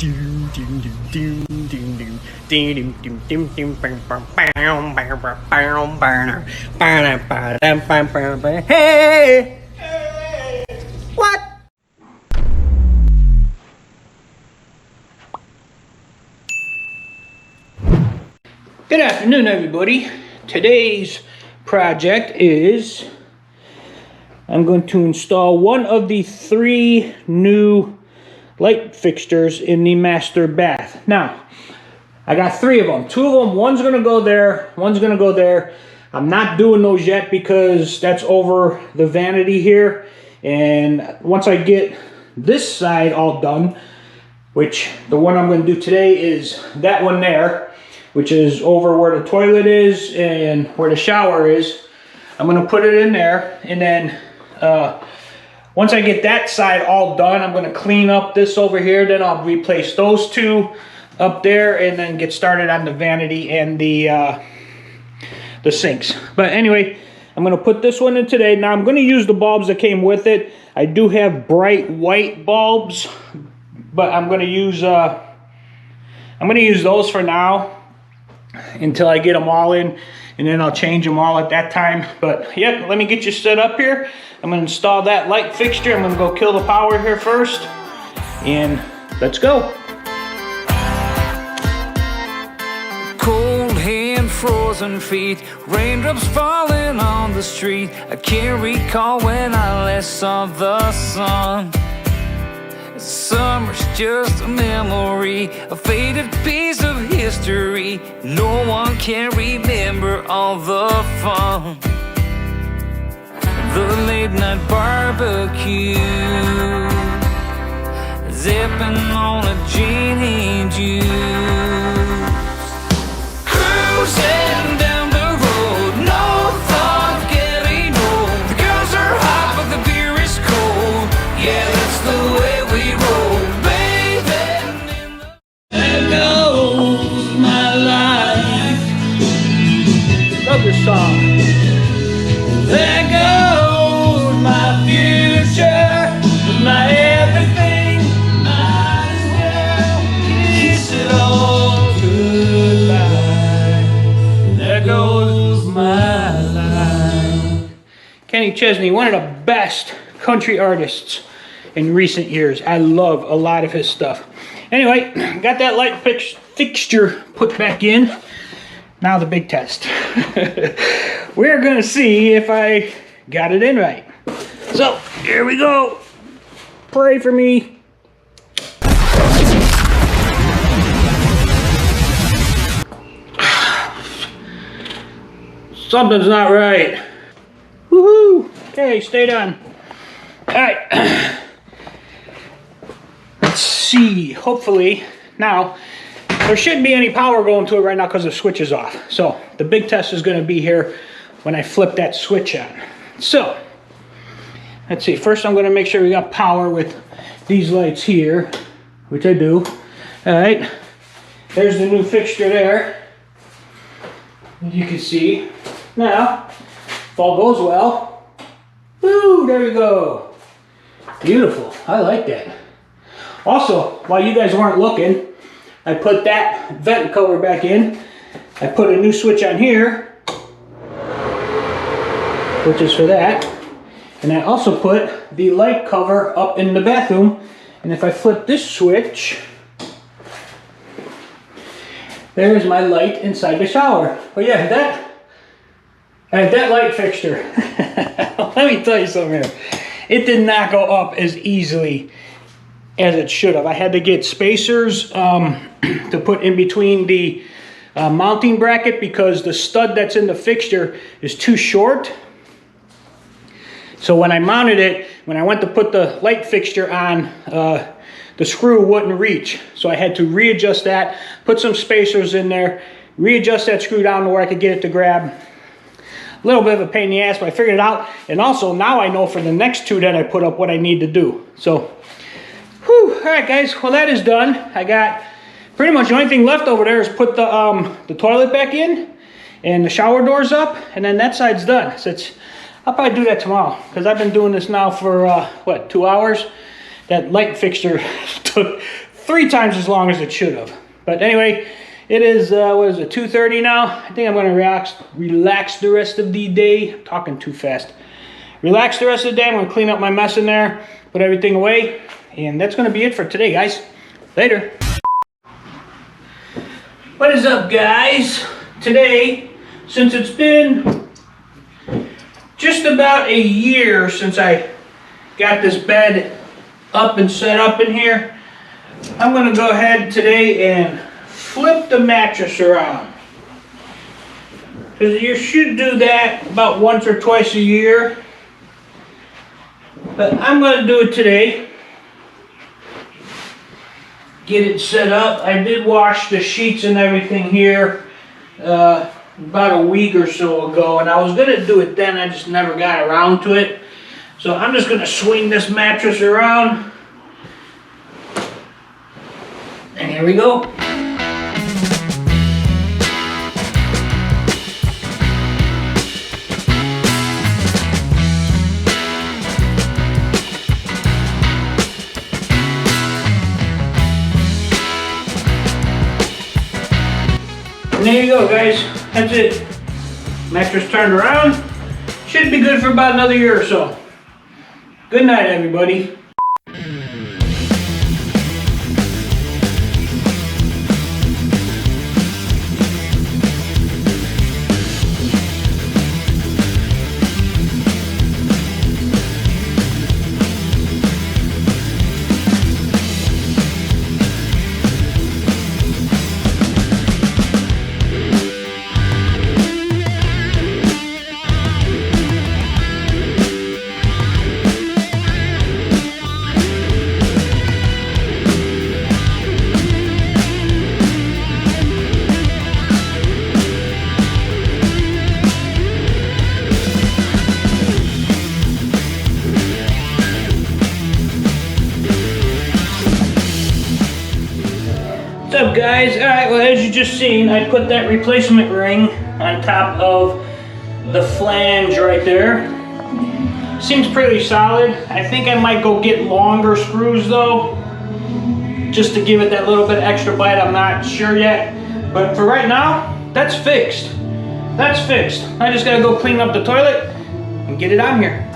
Hey! What? Good afternoon, everybody. Today's project is I'm going to install one of the 3 new light fixtures in the master bath. Now, I got 3 of them. 2 of them, one's going to go there, one's going to go there. I'm not doing those yet because that's over the vanity here. And once I get this side all done, which the one I'm going to do today is that one there, which is over where the toilet is and where the shower is. I'm going to put it in there, and then once I get that side all done, I'm going to clean up this over here. Then I'll replace those 2 up there and then get started on the vanity and the sinks. But anyway, I'm going to put this one in today. Now I'm going to use the bulbs that came with it. I do have bright white bulbs, but I'm going to use those for now until I get them all in, and then I'll change them all at that time. But yeah, let me get you set up here. I'm going to install that light fixture. I'm going to go kill the power here first, and let's go. Cold hand, frozen feet, raindrops falling on the street. I can't recall when I last saw the sun. Summer's just a memory, a faded piece of history. No one can remember all the fun. The late night barbecue, zipping on a gin and juice, cruising down the road, no thought of getting old. The girls are hot but the beer is cold. Yeah, that's the way we roll, baby. There goes my life. Love this song. There goes my future, my everything. Might as well kiss it all goodbye. There goes my life. Kenny Chesney, one of the best country artists in recent years. I love a lot of his stuff. Anyway, got that light fixture put back in. Now the big test. We're gonna see if I got it in right. So here we go. Pray for me. Something's not right. Woohoo! Okay, stay down. All right. Let's see. Hopefully now. There shouldn't be any power going to it right now because the switch is off. So the big test is going to be here when I flip that switch on. So let's see. First I'm going to make sure we got power with these lights here, which I do. All right. There's the new fixture there. You can see. Now, if all goes well, woo, there we go. Beautiful. I like that. Also, while you guys weren't looking, I put that vent cover back in. I put a new switch on here, which is for that. And I also put the light cover up in the bathroom. And if I flip this switch, there's my light inside the shower. But yeah, that light fixture, let me tell you something here. It did not go up as easily as it should have. I had to get spacers to put in between the mounting bracket because the stud that's in the fixture is too short. So when I mounted it, when I went to put the light fixture on, the screw wouldn't reach. So I had to readjust that, put some spacers in there, readjust that screw down to where I could get it to grab. A little bit of a pain in the ass, but I figured it out. And also now I know for the next 2 that I put up what I need to do. So, whew, all right guys, well that is done. I got pretty much the only thing left over there is put the toilet back in and the shower doors up, and then that side's done. So I'll probably do that tomorrow because I've been doing this now for, what, 2 hours? That light fixture took 3 times as long as it should have. But anyway, it is, what is it, 2:30 now? I think I'm going to relax the rest of the day. I'm talking too fast. Relax the rest of the day. I'm going to clean up my mess in there, put everything away, and that's going to be it for today, guys. Later. What is up, guys? Today, since it's been just about a year since I got this bed up and set up in here, I'm going to go ahead today and flip the mattress around. Because you should do that about once or twice a year. But I'm going to do it today. Get it set up. I did wash the sheets and everything here about a week or so ago. And I was going to do it then. I just never got around to it. So I'm just going to swing this mattress around. And here we go. And there you go, guys. That's it. Mattress turned around. Should be good for about another year or so. Good night, everybody. What's up, guys? Alright, well, as you just seen, I put that replacement ring on top of the flange right there. Seems pretty solid. I think I might go get longer screws though, just to give it that little bit of extra bite. I'm not sure yet, but for right now, that's fixed. That's fixed. I just gotta go clean up the toilet and get it on here.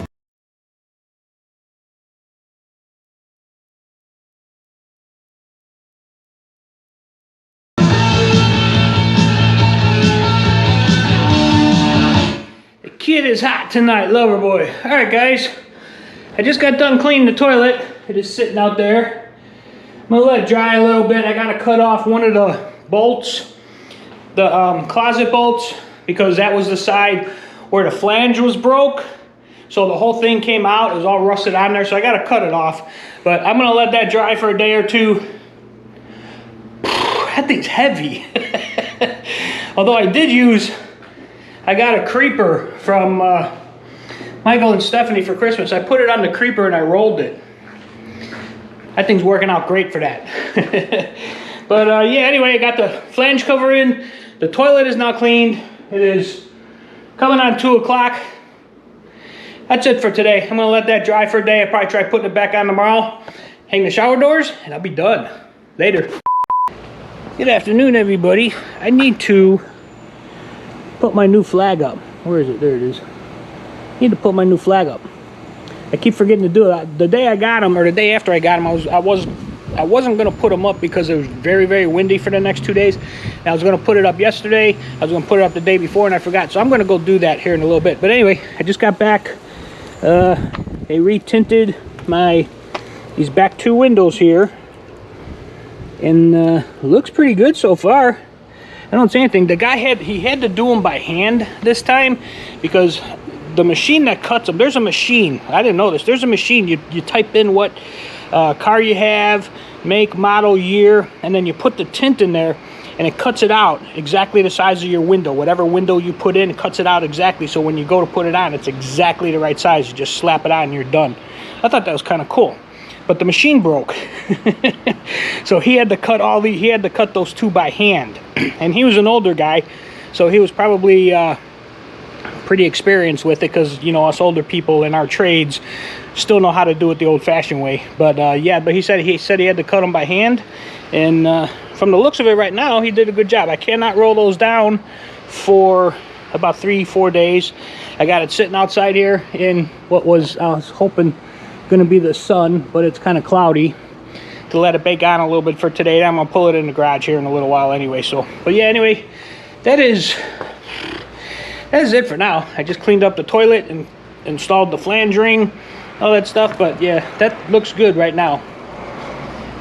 Kid is hot tonight, lover boy. All right, guys, I just got done cleaning the toilet. It is sitting out there. I'm gonna let it dry a little bit. I gotta cut off one of the bolts, the closet bolts, because that was the side where the flange was broke. So the whole thing came out. It was all rusted on there, so I gotta cut it off. But I'm gonna let that dry for a day or two. That thing's heavy. Although I got a creeper from Michael and Stephanie for Christmas. I put it on the creeper and I rolled it. That thing's working out great for that. But yeah, anyway, I got the flange cover in. The toilet is now cleaned. It is coming on 2 o'clock. That's it for today. I'm gonna let that dry for a day. I'll probably try putting it back on tomorrow. Hang the shower doors and I'll be done. Later. Good afternoon, everybody. I need to put my new flag up. Where is it? There it is. Need to put my new flag up. I keep forgetting to do it. The day I got them, or the day after I got them, I wasn't gonna put them up because it was very, very windy for the next 2 days. And I was gonna put it up yesterday. I was gonna put it up the day before, and I forgot. So I'm gonna go do that here in a little bit. But anyway, I just got back. They re-tinted these back 2 windows here, and looks pretty good so far. I don't say anything. The guy had to do them by hand this time because the machine that cuts them, there's a machine. I didn't know this. There's a machine. You type in what car you have, make, model, year, and then you put the tint in there, and it cuts it out exactly the size of your window. Whatever window you put in, it cuts it out exactly. So when you go to put it on, it's exactly the right size. You just slap it on and you're done. I thought that was kind of cool. But the machine broke. So he had to cut those 2 by hand. And he was an older guy, so he was probably pretty experienced with it, because, you know, us older people in our trades, still know how to do it the old-fashioned way. But yeah, but he said he had to cut them by hand, and from the looks of it right now, he did a good job. I cannot roll those down for about 3-4 days. I got it sitting outside here in what was, I was hoping, going to be the sun, but it's kind of cloudy, to let it bake on a little bit for today. I'm gonna pull it in the garage here in a little while anyway. So, but yeah, anyway, that is it for now. I just cleaned up the toilet and installed the flange ring, all that stuff. But yeah, that looks good right now.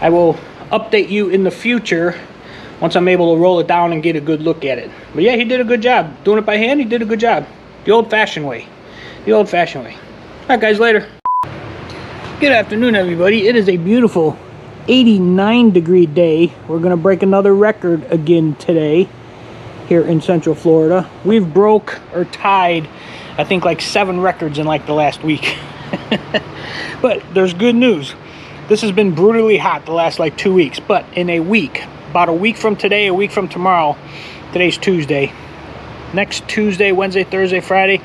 I will update you in the future once I'm able to roll it down and get a good look at it. But yeah, he did a good job doing it by hand. He did a good job, the old-fashioned way. The old-fashioned way. All right, guys, later. Good afternoon, everybody. It is a beautiful 89-degree day. We're gonna break another record again today here in Central Florida. We've broke or tied, I think, like 7 records in like the last week. But there's good news. This has been brutally hot the last like 2 weeks, but in a week, about a week from today, a week from tomorrow, today's Tuesday, next Tuesday, Wednesday, Thursday, Friday,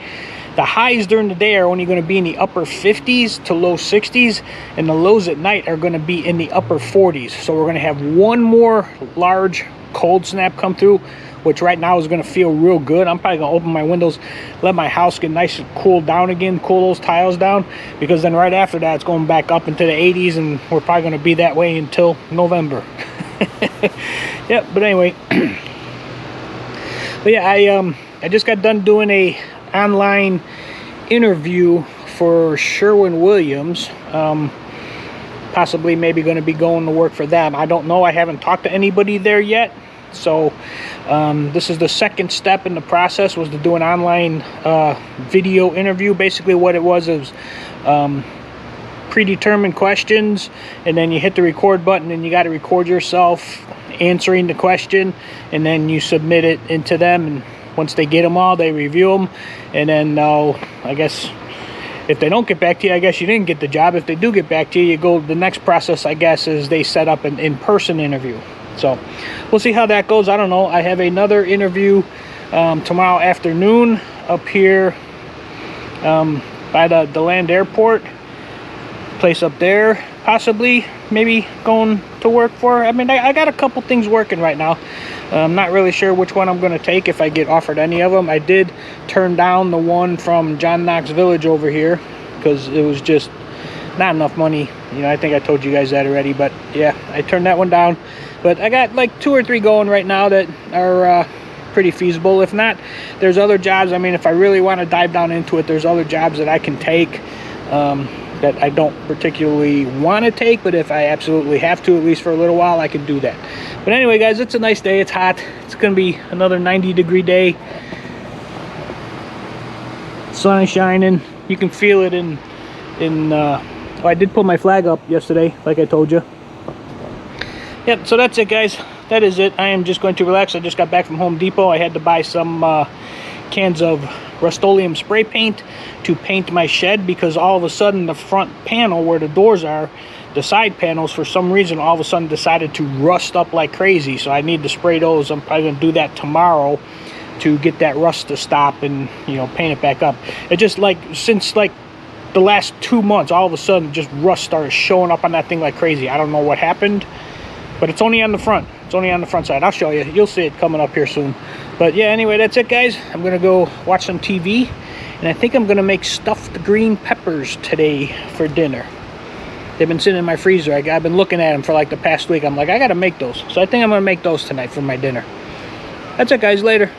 the highs during the day are only going to be in the upper 50s to low 60s, and the lows at night are going to be in the upper 40s. So we're going to have one more large cold snap come through, which right now is going to feel real good. I'm probably going to open my windows, let my house get nice and cool down again, cool those tiles down, because then right after that it's going back up into the 80s, and we're probably going to be that way until November. Yep, but anyway. But yeah, I just got done doing a online interview for Sherwin-Williams. Possibly maybe going to be going to work for them. I don't know. I haven't talked to anybody there yet. So this is the second step in the process, was to do an online video interview. Basically what it was is predetermined questions, and then you hit the record button and you got to record yourself answering the question, and then you submit it into them, and once they get them all, they review them, and then I guess if they don't get back to you, I guess you didn't get the job. If they do get back to you, you go, the next process, I guess, is they set up an in-person interview. So we'll see how that goes. I don't know. I have another interview tomorrow afternoon up here by the land airport place up there, possibly maybe going to work for. I mean, I got a couple things working right now. I'm not really sure which one I'm going to take, if I get offered any of them. I did turn down the one from John Knox Village over here because it was just not enough money. You know, I think I told you guys that already, but yeah, I turned that one down. But I got like 2 or 3 going right now that are pretty feasible. If not, there's other jobs. I mean, if I really want to dive down into it, there's other jobs that I can take that I don't particularly want to take, but if I absolutely have to, at least for a little while, I can do that. But anyway, guys, it's a nice day. It's hot. It's going to be another 90-degree day. Sun is shining. You can feel it in oh, I did put my flag up yesterday, like I told you. Yep, so that's it, guys. That is it. I am just going to relax. I just got back from Home Depot. I had to buy some cans of Rust-Oleum spray paint to paint my shed, because all of a sudden the front panel where the doors are, the side panels, for some reason all of a sudden decided to rust up like crazy. So I need to spray those. I'm probably going to do that tomorrow to get that rust to stop and, you know, paint it back up. It just, like, since like the last 2 months, all of a sudden just rust started showing up on that thing like crazy. I don't know what happened, but it's only on the front. It's only on the front side. I'll show you. You'll see it coming up here soon. But yeah, anyway, that's it, guys. I'm going to go watch some TV, and I think I'm going to make stuffed green peppers today for dinner. They've been sitting in my freezer. I've been looking at them for like the past week. I'm like, I got to make those. So I think I'm going to make those tonight for my dinner. That's it, guys. Later.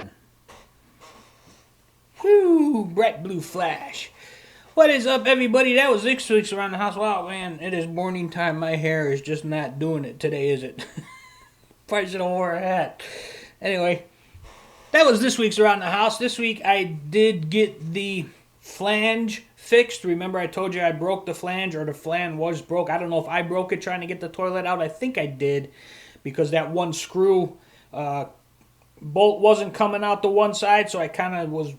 Whoo, bright blue flash. What is up, everybody? That was 6 weeks around the house. Wow, man, it is morning time. My hair is just not doing it today, is it? Probably should have wore a hat. Anyway, that was this week's around the house. This week I did get the flange fixed. Remember I told you I broke the flange, or the flange was broke. I don't know if I broke it trying to get the toilet out. I think I did, because that one screw bolt wasn't coming out the one side, so I kind of was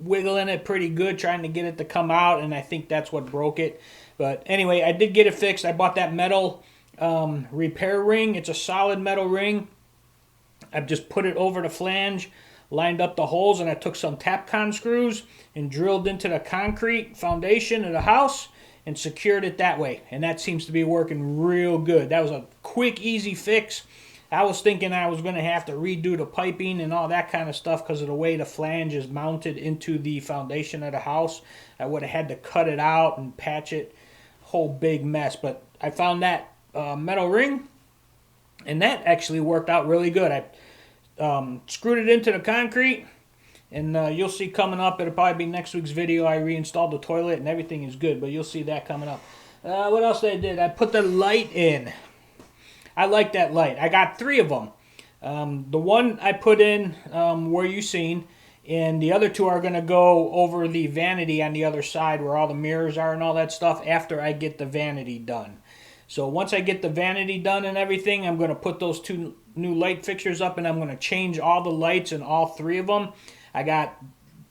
wiggling it pretty good trying to get it to come out, and I think that's what broke it. But anyway, I did get it fixed. I bought that metal repair ring. It's a solid metal ring. I've just put it over the flange, lined up the holes, and I took some Tapcon screws and drilled into the concrete foundation of the house, and secured it that way. And that seems to be working real good. That was a quick, easy fix. I was thinking I was going to have to redo the piping and all that kind of stuff because of the way the flange is mounted into the foundation of the house. I would have had to cut it out and patch it. Whole big mess. But I found that metal ring, and that actually worked out really good. I screwed it into the concrete, and you'll see coming up, it'll probably be next week's video, I reinstalled the toilet and everything is good, but you'll see that coming up. What else I did? I put the light in. I like that light. I got 3 of them. The one I put in where you seen, and the other 2 are going to go over the vanity on the other side where all the mirrors are and all that stuff after I get the vanity done. So once I get the vanity done and everything, I'm going to put those 2 new light fixtures up, and I'm going to change all the lights in all 3 of them. I got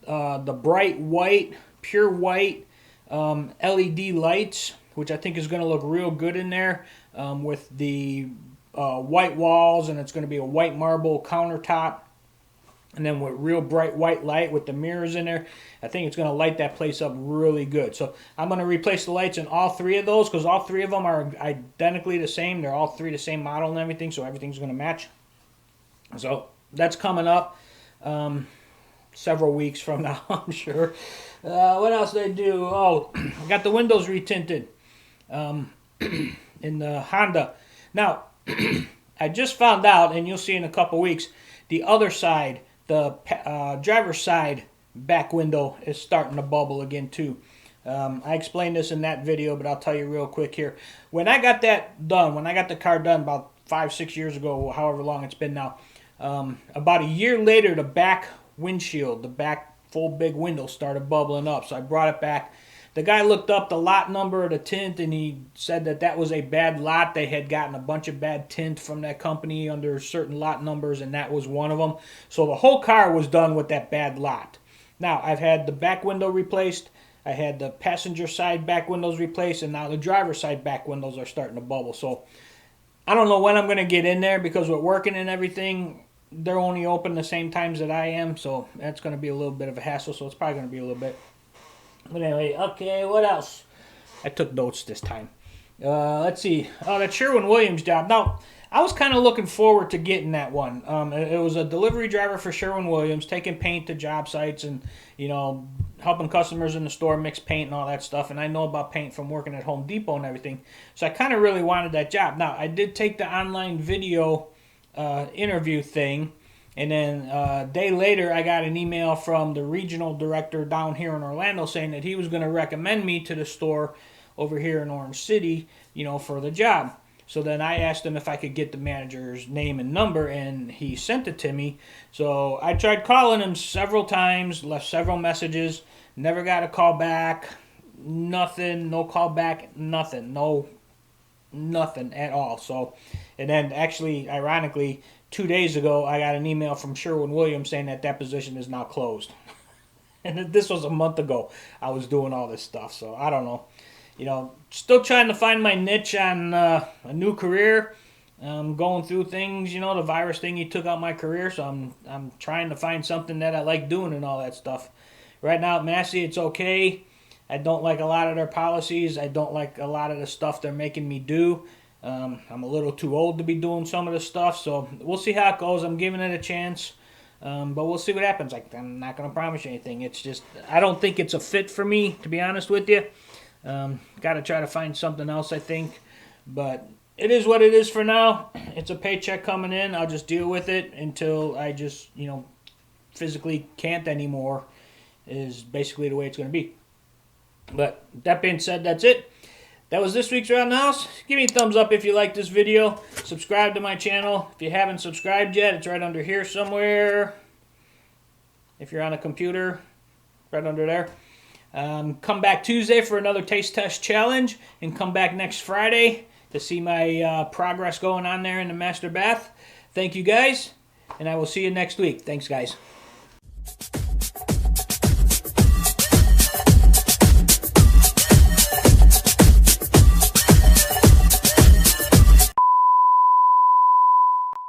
the bright white, pure white LED lights, which I think is going to look real good in there with the white walls, and it's going to be a white marble countertop. And then with real bright white light with the mirrors in there, I think it's going to light that place up really good. So I'm going to replace the lights in all 3 of those because all 3 of them are identically the same. They're all 3 the same model and everything, so everything's going to match. So that's coming up several weeks from now, I'm sure. What else did I do? Oh, I got the windows retinted in the Honda. Now, I just found out, and you'll see in a couple weeks, the other side, the driver's side back window is starting to bubble again too. I explained this in that video, but I'll tell you real quick here. When I got that done, when I got the car done about 5-6 years ago, however long it's been now, about a year later, the back windshield, the back full big window started bubbling up. So I brought it back. The guy looked up the lot number of the tint, and he said that that was a bad lot. They had gotten a bunch of bad tint from that company under certain lot numbers, and that was one of them. So the whole car was done with that bad lot. Now, I've had the back window replaced. I had the passenger side back windows replaced, and now the driver's side back windows are starting to bubble. So I don't know when I'm going to get in there because with working and everything, they're only open the same times that I am. So that's going to be a little bit of a hassle, so it's probably going to be a little bit. But anyway, okay, what else? I took notes this time. Let's see. Oh, that Sherwin-Williams job. Now, I was kind of looking forward to getting that one. It was a delivery driver for Sherwin-Williams, taking paint to job sites and, you know, helping customers in the store mix paint and all that stuff. And I know about paint from working at Home Depot and everything. So I kind of really wanted that job. Now, I did take the online video interview thing. And then a day later, I got an email from the regional director down here in Orlando saying that he was going to recommend me to the store over here in Orange City, you know, for the job. So then I asked him if I could get the manager's name and number, and he sent it to me. So I tried calling him several times, left several messages, never got a call back, nothing, no call back, nothing, nothing at all. So, and then actually, ironically, 2 days ago, I got an email from Sherwin-Williams saying that that position is now closed. And this was a month ago I was doing all this stuff. So I don't know. You know, still trying to find my niche on a new career. Going through things, you know, the virus thing, he took out my career. So I'm trying to find something that I like doing and all that stuff. Right now at Massey, it's okay. I don't like a lot of their policies. I don't like a lot of the stuff they're making me do. I'm a little too old to be doing some of this stuff, so we'll see how it goes. I'm giving it a chance, but we'll see what happens. Like, I'm not going to promise you anything. It's just, I don't think it's a fit for me, to be honest with you. Got to try to find something else, I think, but it is what it is for now. It's a paycheck coming in. I'll just deal with it until I just, you know, physically can't anymore is basically the way it's going to be. But that being said, that's it. That was this week's Around the House. Give me a thumbs up if you like this video. Subscribe to my channel. If you haven't subscribed yet, it's right under here somewhere. If you're on a computer, right under there. Come back Tuesday for another taste test challenge. And come back next Friday to see my progress going on there in the master bath. Thank you guys. And I will see you next week. Thanks, guys.